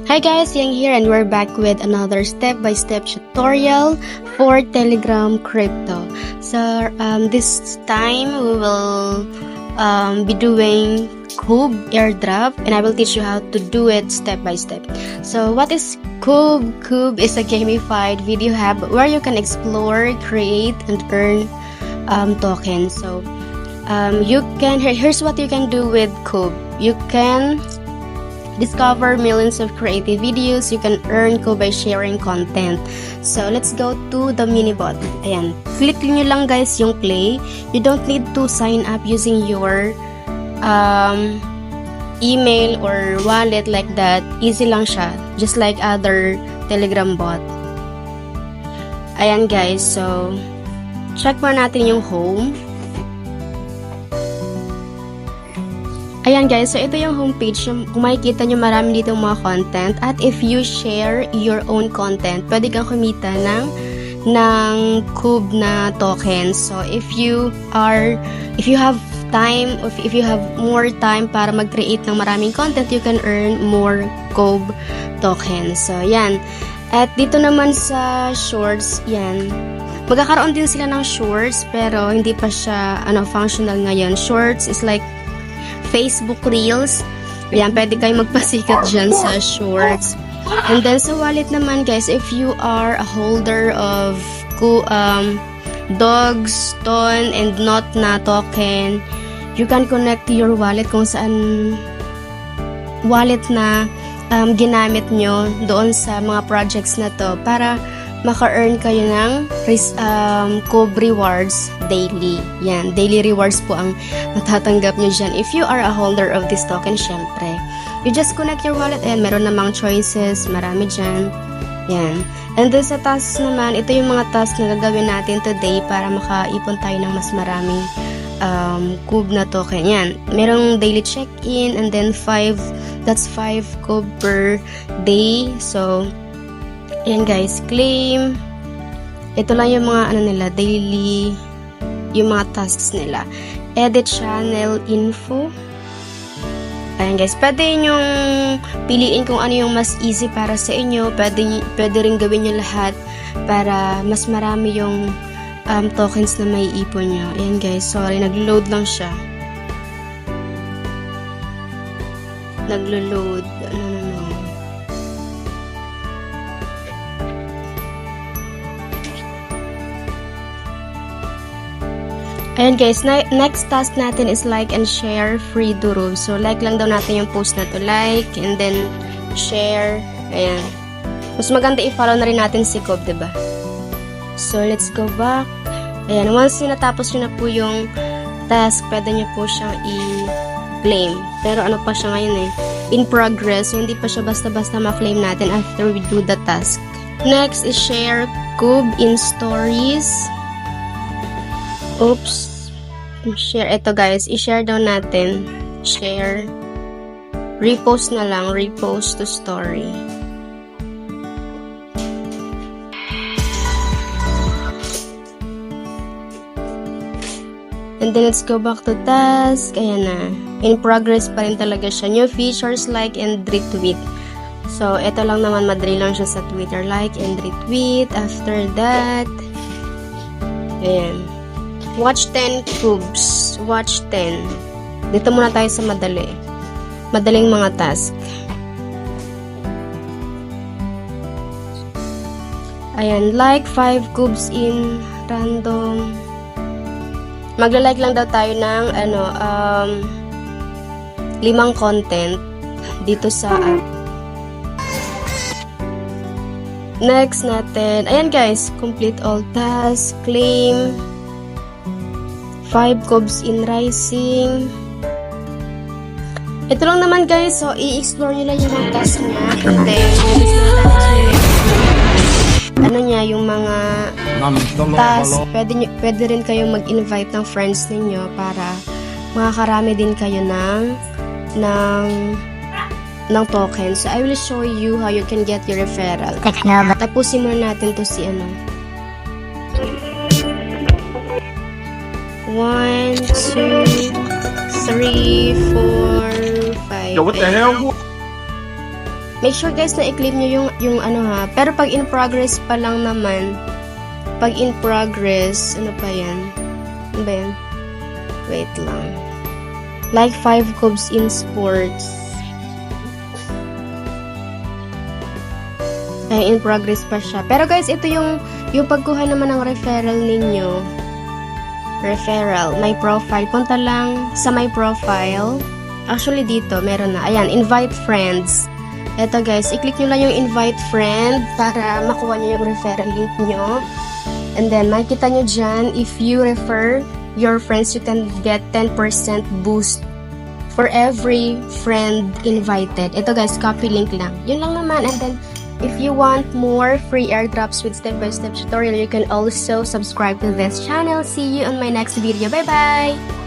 Hi guys, Yang here and we're back with another step-by-step tutorial for Telegram crypto. So this time we will be doing Cube airdrop and I will teach you how to do it step by step. So what is Cube? Cube is a gamified video hub where you can explore, create, and earn tokens. So here's what you can do with Cube. You can discover millions of creative videos. You can earn Cube by sharing content. So let's go to the mini bot. Ayan. Click nyo lang guys yung play. You don't need to sign up using your email or wallet like that. Easy lang siya. Just like other Telegram bot. Ayan guys. So check mo natin yung home. Ayan guys, so ito yung homepage. Kung makikita nyo, marami dito mga content. At if you share your own content, pwede kang kumita ng Cube na tokens. So if you have time, or if you have more time para mag-create ng maraming content, you can earn more Cube tokens. So yan. At dito naman sa shorts, yan. Magkakaroon din sila ng shorts, pero hindi pa siya functional ngayon. Shorts is like Facebook Reels. Ayan, pwede kayong magpasikat dyan sa shorts. And then, sa wallet naman, guys, if you are a holder of dogs, ton, and not na token, you can connect to your wallet kung saan wallet na ginamit nyo doon sa mga projects na to para maka-earn kayo ng Cube rewards daily. Yan, daily rewards po ang natatanggap nyo dyan. If you are a holder of this token, syempre, you just connect your wallet. Ayan, meron namang choices, marami dyan. Yan. And then sa tasks naman, ito yung mga tasks na gagawin natin today para makaipon tayo ng mas maraming Cube na token. Yan, merong daily check-in and then 5 Cube per day. So, ayan guys, claim. Ito lang yung mga nila, daily, yung mga tasks nila. Edit channel info. Ayan guys, pwede yung piliin kung ano yung mas easy para sa inyo. Pwede rin gawin nyo lahat para mas marami yung tokens na may ipon nyo. Ayan guys, sorry, naglo-load lang siya. Naglo-load. Ayan guys, next task natin is like and share free Duro. So like lang daw natin yung post na to, like and then share. Ayan. Mas maganda i-follow na rin natin si Cube, diba? So let's go back. Ayan, once natapos nyo na po yung task, pwede nyo po siyang i-claim. Pero ano pa siya ngayon in progress. So hindi pa siya basta-basta ma-claim natin after we do the task. Next is share Cube in stories. Oops. Share. Ito guys. I-share daw natin. Share. Repost na lang. Repost to story. And then let's go back to task. Ayan na. In progress pa rin talaga siya. New features, like and retweet. So, ito lang naman. Madali lang siya sa Twitter. Like and retweet. After that, ayan. Watch 10 cubes. Watch 10. Dito muna tayo sa madali. Madaling mga task. Ayan, like 5 cubes in random. Magla-like lang daw tayo ng 5 content dito sa app. Next natin. Ayan guys, complete all tasks, claim 5 cubes in rising. Ito lang naman guys, so i-explore nyo lang yung mga task niya and then yung mga task, pwede rin kayong mag-invite ng friends ninyo para makakarami din kayo ng tokens. So I will show you how you can get your referral. Tapusin muna natin to si 1, 2, 3, 4, 5. Yo, what the hell? Make sure guys na i-claim nyo yung ano ha. Pero pag in progress pa lang naman, pag in progress, ano pa yan? Ano ba yan? Wait lang. Like 5 cubes in sports. Ay, in progress pa siya. Pero guys, ito yung pagkuha naman ng referral ninyo. Referral. My profile. Punta lang sa my profile. Actually, dito, meron na. Ayan, invite friends. Ito guys, i-click nyo lang yung invite friend para makuha nyo yung referral link nyo. And then, makikita nyo dyan, if you refer your friends, you can get 10% boost for every friend invited. Ito guys, copy link lang. Yun lang naman. And then, if you want more free airdrops with step-by-step tutorial, you can also subscribe to this channel. See you on my next video. Bye-bye!